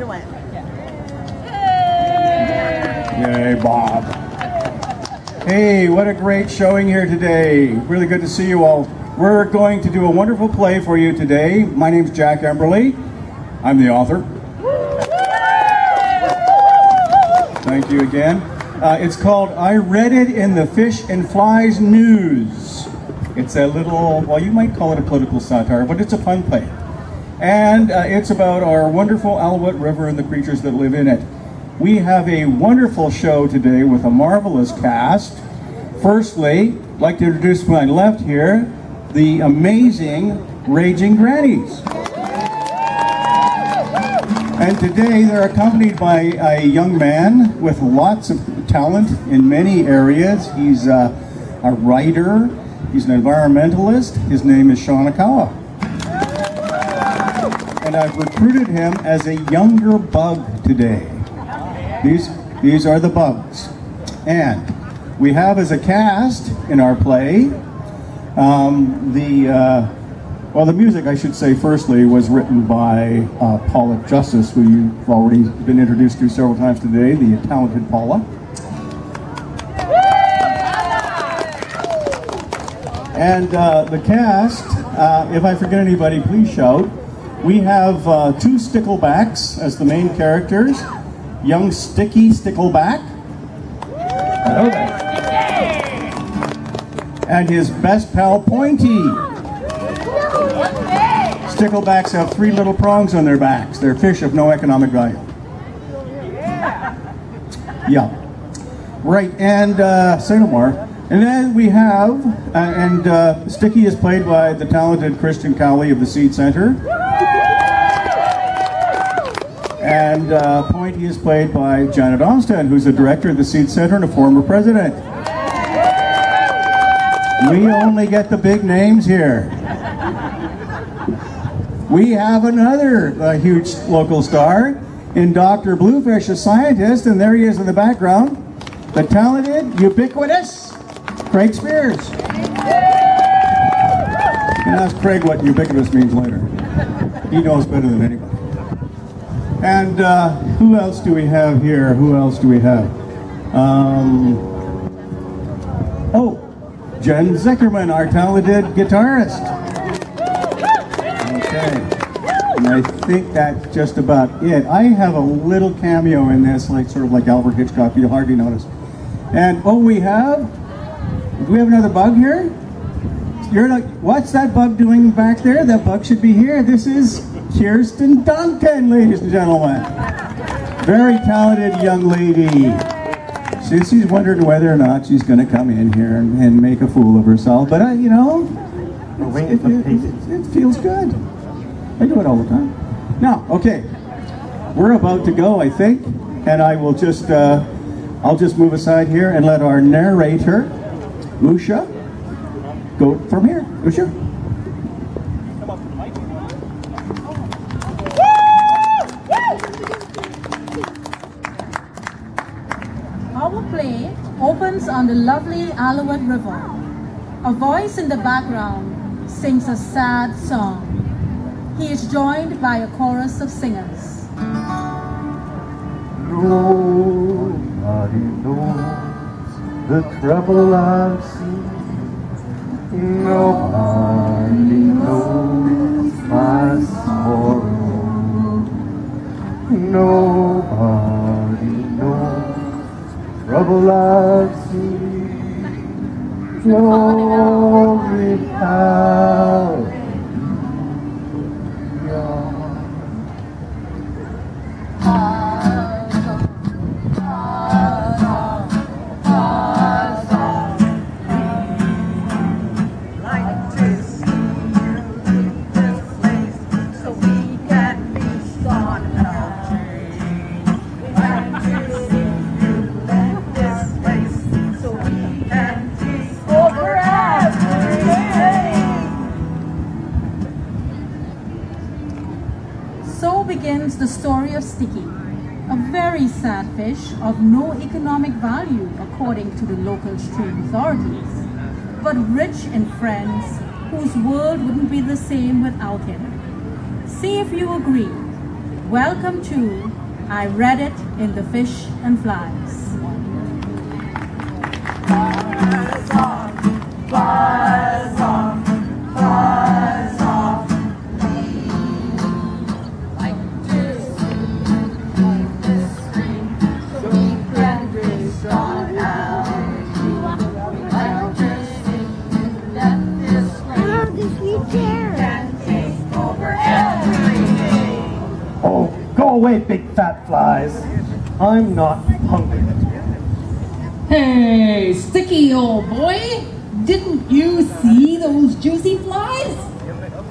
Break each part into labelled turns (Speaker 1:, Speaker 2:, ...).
Speaker 1: your win.
Speaker 2: Yay, Bob. Hey, what a great showing here today. Really good to see you all. We're going to do a wonderful play for you today. My name's Jack Emberly. I'm the author. Thank you again. It's called I Read It in the Fish and Flies News. It's a little, well, you might call it a political satire, but it's a fun play. And it's about our wonderful Alouette River and the creatures that live in it. We have a wonderful show today with a marvelous cast. Firstly, I'd like to introduce to my left here, the amazing Raging Grannies. And today they're accompanied by a young man with lots of talent in many areas. He's a writer, he's an environmentalist. His name is Sean Akawa. And I've recruited him as a younger bug today. These are the bugs. And we have as a cast in our play, well, the music, I should say, firstly, was written by Paula Justice, who you've already been introduced to several times today, the talented Paula. And the cast, if I forget anybody, please shout. We have two sticklebacks as the main characters. Young Sticky Stickleback. Hello there. And his best pal, Pointy. Sticklebacks have three little prongs on their backs. They're fish of no economic value. Yeah. Right, and say no more. And then we have, Sticky is played by the talented Christian Cowley of the Seed Center. And Pointy is played by Janet Olmsted, who's the director of the Seed Center and a former president. We only get the big names here. We have another huge local star in Dr. Bluefish, a scientist, and there he is in the background, the talented, ubiquitous Craig Spears. You can ask Craig what ubiquitous means later. He knows better than anybody. And who else do we have here? Who else do we have? Oh, Jen Zickerman, our talented guitarist. Okay, and I think that's just about it. I have a little cameo in this, sort of like Alfred Hitchcock, you'll hardly notice. And do we have another bug here? You're like, what's that bug doing back there? That bug should be here. This is Kirsten Duncan, ladies and gentlemen. Very talented young lady. She's wondering whether or not she's going to come in here and make a fool of herself. But, you know, it feels good. I do it all the time. Now, okay, we're about to go, I think, and I will just, I'll just move aside here and let our narrator, Usha, go from here. Usha.
Speaker 3: Our play opens on the lovely Alouette River. A voice in the background sings a sad song. He is joined by a chorus of singers.
Speaker 4: Nobody knows the trouble I've seen. Nobody knows my sorrow. Nobody knows the trouble I've seen. Glory hallelujah.
Speaker 3: So begins the story of Sticky, a very sad fish of no economic value according to the local stream authorities, but rich in friends whose world wouldn't be the same without him. See if you agree. Welcome to I Read It in the Fish and Flies.
Speaker 1: Flies off, flies off, flies off. Like this, this stream, so we can fish on out. Like this, let this stream can take over everything.
Speaker 4: Oh, go away, big fat flies. I'm not hungry.
Speaker 5: Hey, Sticky, old boy, didn't you see those juicy flies?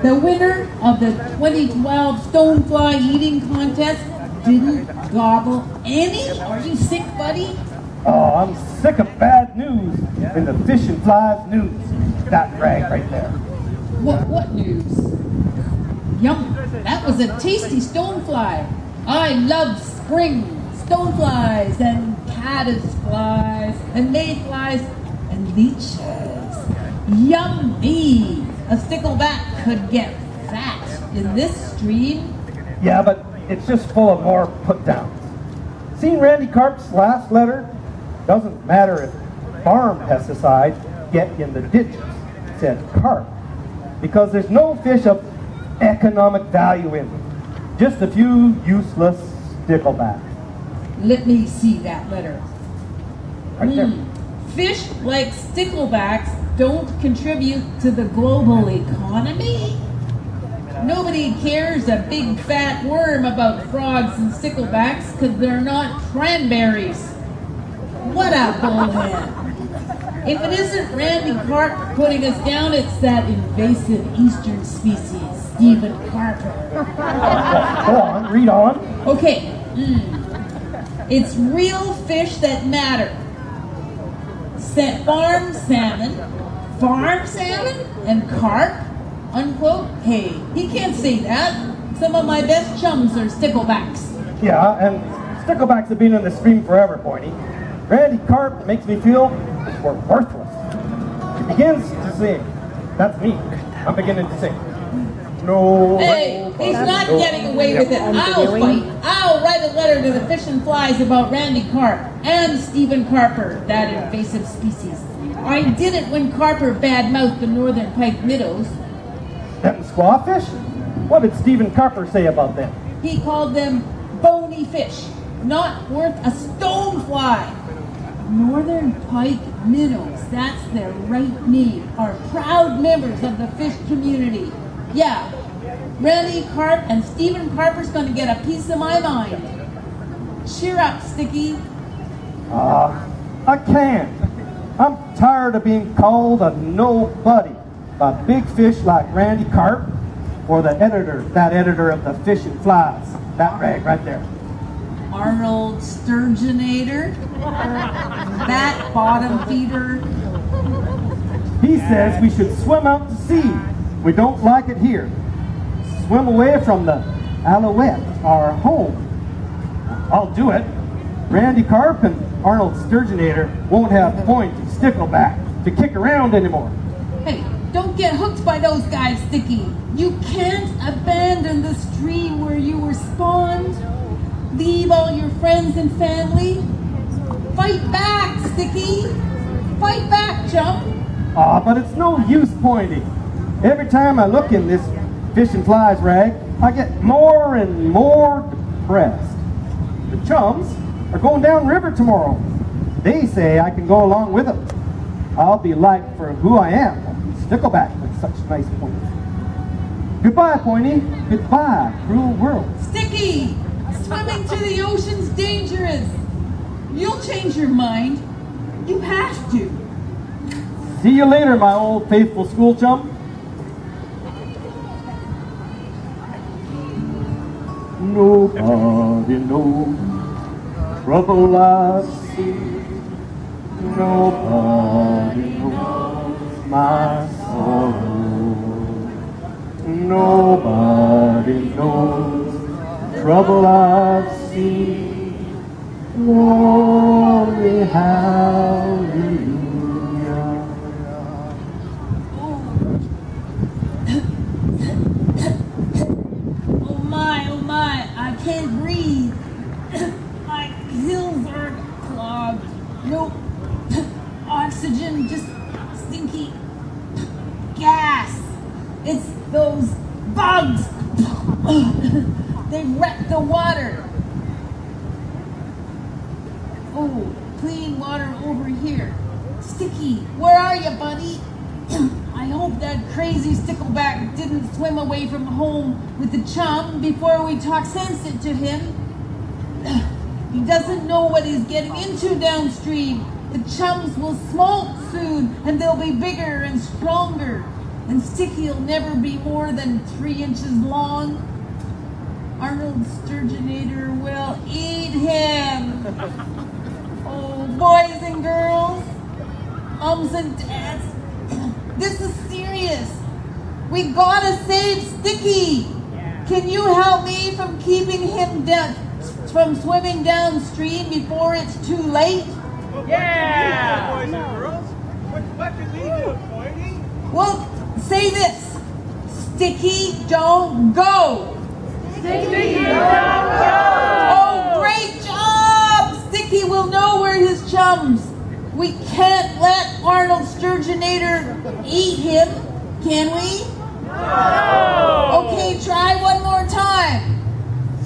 Speaker 5: The winner of the 2012 Stonefly Eating Contest didn't gobble any? Are you sick, buddy?
Speaker 4: Oh, I'm sick of bad news in the fish and flies news. That rag right there.
Speaker 5: What news? Yum, that was a tasty stonefly. I love spring stoneflies and caddisflies and mayflies and leeches. Yummy! A stickleback could get fat in this stream.
Speaker 4: Yeah, but it's just full of more put-downs. Seen Randy Carp's last letter? Doesn't matter if farm pesticides get in the ditches, said Carp, because there's no fish of economic value in them. Just a few useless sticklebacks.
Speaker 5: Let me see that letter.
Speaker 4: Right there.
Speaker 5: Fish like sticklebacks don't contribute to the global economy? Nobody cares a big fat worm about frogs and sticklebacks because they're not cranberries. What a bullhead. If it isn't Randy Carp putting us down, it's that invasive eastern species, Stephen Carper.
Speaker 4: Go on, read on.
Speaker 5: Okay. It's real fish that matter. Farm salmon, and carp, unquote. Hey, he can't say that. Some of my best chums are sticklebacks.
Speaker 4: Yeah, and sticklebacks have been in the stream forever, Pointy. Randy Carp makes me feel we're worthless. He begins to sing. That's me. I'm beginning to sing. No.
Speaker 5: Hey, he's not getting away with it. I'll fight. I'll write a letter to the Fish and Flies about Randy Carp and Stephen Carper, that invasive species. I did it when Carper badmouthed the northern pike minnows.
Speaker 4: Them squawfish? What did Stephen Carper say about them?
Speaker 5: He called them bony fish, not worth a stonefly. Northern pike minnows, that's their right name, are proud members of the fish community. Yeah, Randy Carp and Stephen Carper's going to get a piece of my mind. Cheer up, Sticky.
Speaker 4: I can't. I'm tired of being called a nobody by big fish like Randy Carp or that editor of the Fish and Flies. That rag right there.
Speaker 5: Arnold Sturgeonator. That bottom feeder.
Speaker 4: He says we should swim out to sea. We don't like it here. Swim away from the Alouette, our home. I'll do it. Randy Carp and Arnold Sturgeonator won't have Point and Stickleback to kick around anymore.
Speaker 5: Hey, don't get hooked by those guys, Sticky. You can't abandon the stream where you were spawned. Leave all your friends and family. Fight back, Sticky. Fight back, chump.
Speaker 4: But it's no use, Pointy. Every time I look in this Fish and Flies rag, I get more and more depressed. The chums are going down river tomorrow. They say I can go along with them. I'll be liked for who I am, Stickleback with such nice points. Goodbye, Pointy. Goodbye, cruel world.
Speaker 5: Sticky! Swimming to the ocean's dangerous. You'll change your mind. You have to.
Speaker 4: See you later, my old faithful school chum. Nobody knows trouble I see. Nobody knows my sorrow. Nobody knows trouble I've seen. Glory, hallelujah.
Speaker 5: Oh my, I can't breathe. My gills are clogged. No oxygen, just stinky gas. It's those bugs. They wreck the water. Oh, clean water over here. Sticky, where are you, buddy? I hope that crazy stickleback didn't swim away from home with the chum before we talk sense into him. He doesn't know what he's getting into downstream. The chums will smolt soon, and they'll be bigger and stronger. And Sticky'll never be more than 3 inches long. Arnold Sturgeonator will eat him. Oh, boys and girls, mums and dads, this is serious. We gotta save Sticky. Can you help me from keeping him from swimming downstream before it's too late?
Speaker 6: Yeah! Boys and girls, what can we do, Pointy?
Speaker 5: Well, say this. Sticky, don't go.
Speaker 1: Sticky, don't go!
Speaker 5: Oh, great job! Sticky will know where his chums. We can't let Arnold Sturgeonator eat him, can we?
Speaker 6: No!
Speaker 5: Okay, try one more time.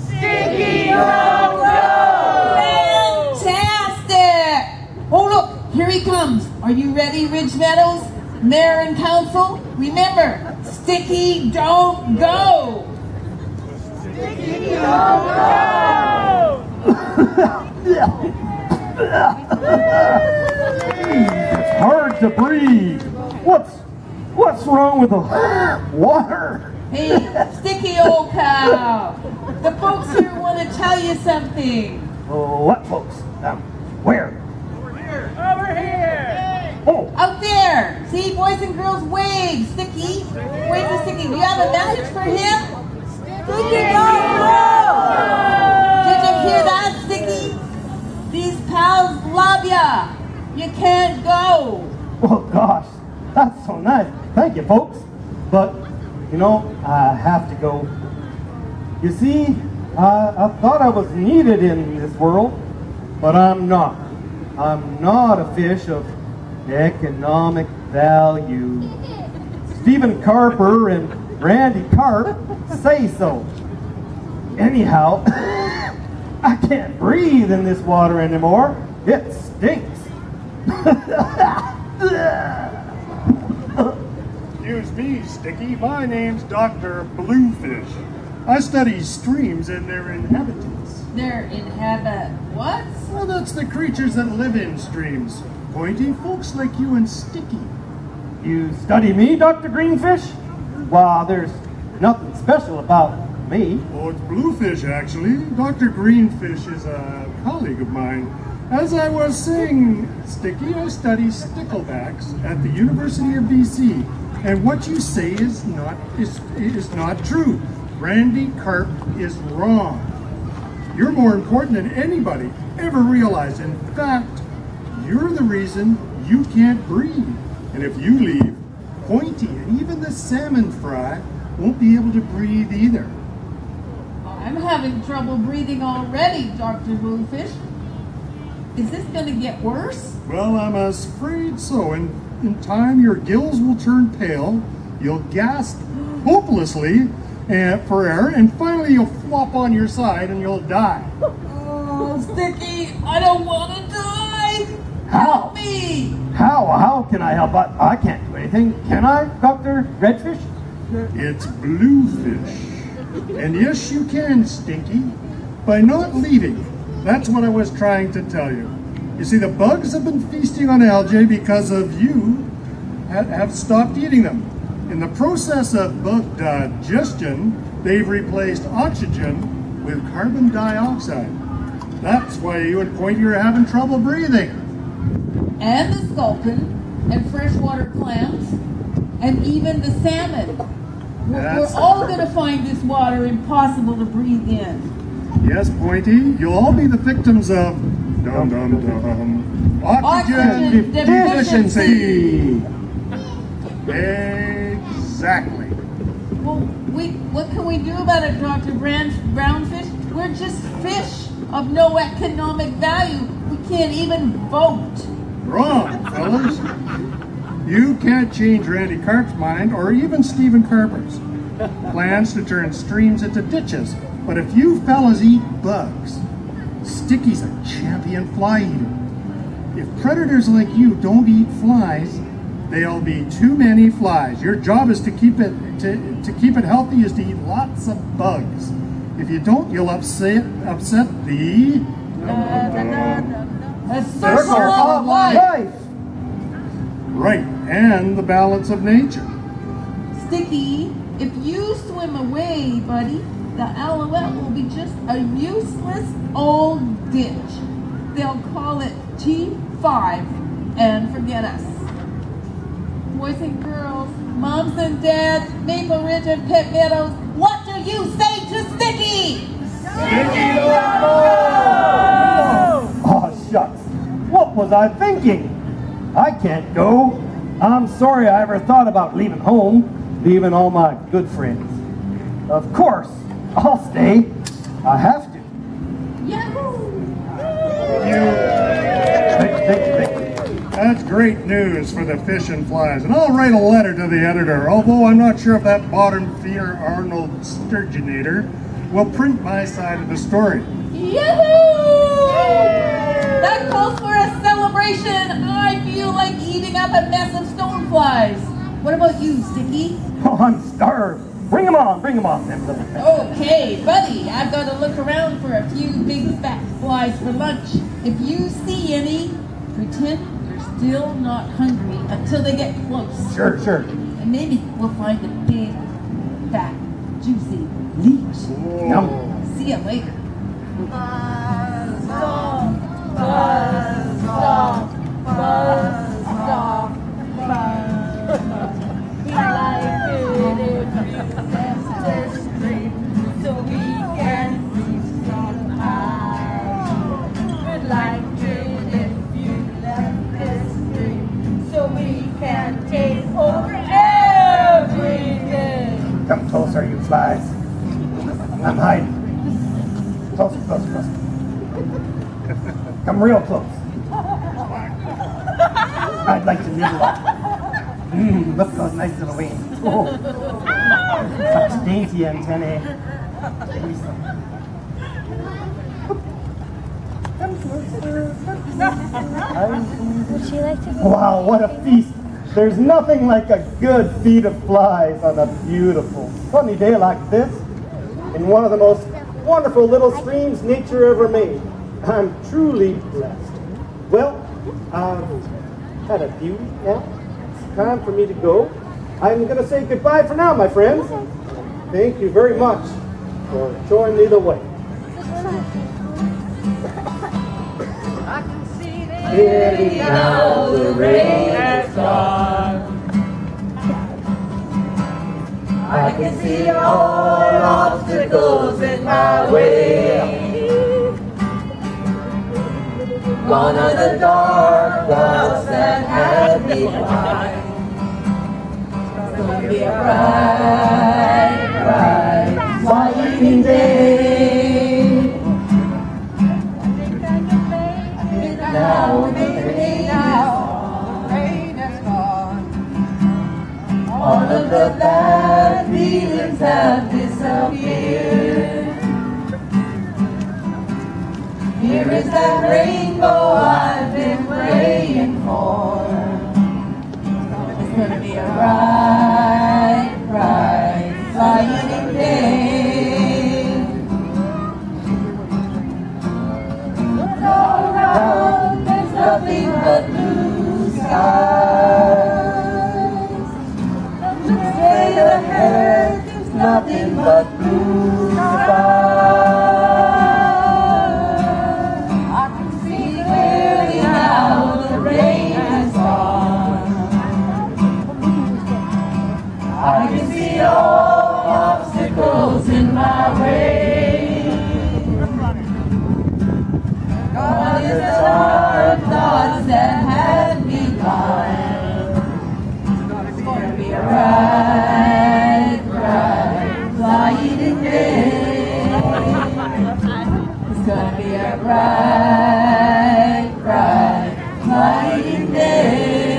Speaker 1: Sticky, don't go!
Speaker 5: Fantastic! Oh, look, here he comes. Are you ready, Ridge Meadows? Mayor and Council? Remember, Sticky, don't go!
Speaker 1: Sticky, don't go!
Speaker 4: It's hard to breathe. What's wrong with the water?
Speaker 5: Hey, Sticky, old cow. The folks here want to tell you something.
Speaker 4: Oh, what folks? Where?
Speaker 6: Over here!
Speaker 4: Oh,
Speaker 5: Out there! See, boys and girls, wave! Sticky! Wave to Sticky. Do you have a message for him? Sticky, don't go! Did you hear that, Sticky? These pals love ya! You can't go!
Speaker 4: oh gosh, that's so nice. Thank you, folks. But, you know, I have to go. You see, I thought I was needed in this world, but I'm not. I'm not a fish of economic value. Stephen Carper and Randy Carp say so. Anyhow, I can't breathe in this water anymore. It stinks.
Speaker 2: Excuse me, Sticky. My name's Dr. Bluefish. I study streams and their inhabitants.
Speaker 5: They're what?
Speaker 2: Well, that's the creatures that live in streams. Pointy, folks like you and Sticky.
Speaker 4: You study me, Dr. Greenfish? Well, there's nothing special about me.
Speaker 2: Oh, it's Bluefish, actually. Dr. Greenfish is a colleague of mine. As I was saying, Sticky, I study sticklebacks at the University of BC. And what you say is not true. Randy Carp is wrong. You're more important than anybody ever realized. In fact, you're the reason you can't breathe. And if you leave, Pointy and even the salmon fry won't be able to breathe either.
Speaker 5: I'm having trouble breathing already, Dr. Bluefish. Is this going to get worse?
Speaker 2: Well, I'm afraid so. In time, your gills will turn pale, you'll gasp hopelessly for air, and finally you'll flop on your side and you'll die.
Speaker 5: Oh, Sticky, I don't want to die.
Speaker 4: How?
Speaker 5: Help me.
Speaker 4: How can I help? I can't do anything. Can I, Dr. Redfish?
Speaker 2: It's Bluefish. And yes, you can, Stinky, by not leaving. That's what I was trying to tell you. You see, the bugs have been feasting on algae because of you have stopped eating them. In the process of bug digestion, they've replaced oxygen with carbon dioxide. That's why you and Pointy are having trouble breathing.
Speaker 5: And the sculpin, and freshwater clams, and even the salmon. We're all going to find this water impossible to breathe in.
Speaker 2: Yes, Pointy, you'll all be the victims of oxygen deficiency. Exactly.
Speaker 5: Well, what can we do about it, Dr. Brownfish? We're just fish of no economic value. We can't even vote.
Speaker 2: Wrong, fellas. You can't change Randy Karp's mind, or even Stephen Carper's plans to turn streams into ditches. But if you fellas eat bugs, Sticky's a champion fly eater. If predators like you don't eat flies, there'll be too many flies. Your job is to keep it healthy is to eat lots of bugs. If you don't, you'll upset the
Speaker 5: Circle of life.
Speaker 2: Right, and the balance of nature.
Speaker 5: Sticky, if you swim away, buddy, the Alouette will be just a useless old ditch. They'll call it T5 and forget us. Boys and girls, moms and dads, Maple Ridge and Pet Meadows, what do you say to Sticky?
Speaker 1: Sticky, don't go!
Speaker 4: Oh, shucks. What was I thinking? I can't go. I'm sorry I ever thought about leaving home, leaving all my good friends. Of course, I'll stay. I have to.
Speaker 5: Yahoo!
Speaker 2: That's great news for the fish and flies. And I'll write a letter to the editor, although I'm not sure if that bottom feeder Arnold Sturgeonator will print my side of the story.
Speaker 5: Yahoo! That calls for a celebration. I feel like eating up a mess of stoneflies. What about you, Sticky?
Speaker 4: Oh, I'm starved. Bring 'em on, them little things.
Speaker 5: Okay, buddy, I've got to look around for a few big fat flies for lunch. If you see any, pretend you're still not hungry until they get close.
Speaker 4: Sure.
Speaker 5: And maybe we'll find a big, fat, juicy leech.
Speaker 4: Yum.
Speaker 5: See you later.
Speaker 1: Buzz off, buzz off, buzz off, buzz. We like it if you left the street so we can see some eyes. We'd like it if you left the street so we can take over everything.
Speaker 4: Come closer, you flies. I'm hiding. Closer. Come real close. I'd like to nibble. Look at those nice little wings. Oh. Such dainty antennae. Come closer.
Speaker 7: Would she like to go?
Speaker 4: Wow, what a feast. There's nothing like a good feed of flies on a beautiful sunny day like this in one of the most wonderful little streams nature ever made. I'm truly blessed. Well, I've had a beauty now. It's time for me to go. I'm going to say goodbye for now, my friends. Thank you very much for showing me the way.
Speaker 1: I can see clearly now the rain has gone. I can see all obstacles in my way. Gone are the dark clouds that had me blind. It's gonna be a bright, shining day. Now the rain is gone. All of the bad feelings have disappeared. Here is that rainbow I've been praying for. It's gonna be a bright, shining day. Look all around, there's nothing but blue skies. Look straight ahead, there's nothing but blue skies. I can see all obstacles in my way. Gone is the dark thoughts that had me blind. It's gonna be a bright, shining day. be a bright, bright, lighting day.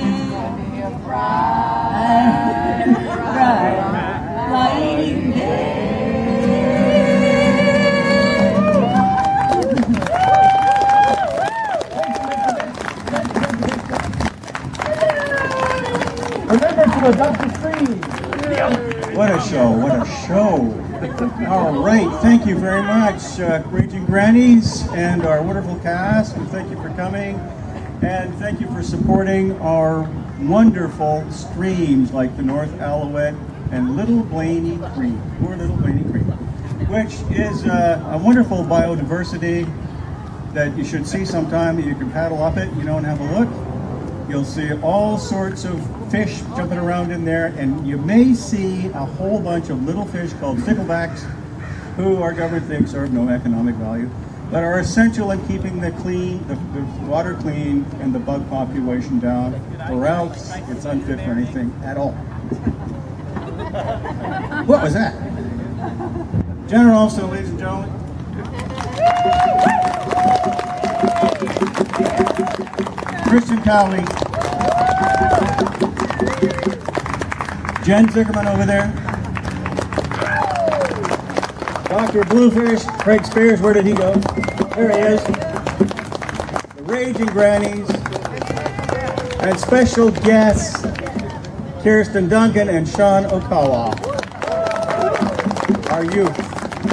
Speaker 1: It's gonna be a bright, bright, lighting day.
Speaker 4: Remember to adopt the stream.
Speaker 2: What a show, what a show. All right, thank you very much, Raging Grannies and our wonderful cast, and thank you for coming, and thank you for supporting our wonderful streams like the North Alouette and Little Blaney Creek, poor Little Blaney Creek, which is a wonderful biodiversity that you should see sometime. You can paddle up it, and have a look. You'll see all sorts of fish jumping around in there, and you may see a whole bunch of little fish called sticklebacks, who our government thinks are of no economic value, but are essential in keeping the water clean and the bug population down, or else it's unfit for anything at all. What was that? General also, ladies and gentlemen. Christian Cowley, Jen Zickerman over there, Dr. Bluefish, Craig Spears, where did he go? There he is. The Raging Grannies, and special guests, Kirsten Duncan and Sean Okawa. Our youth,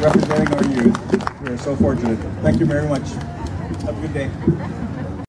Speaker 2: representing our youth. We are so fortunate. Thank you very much. Have a good day.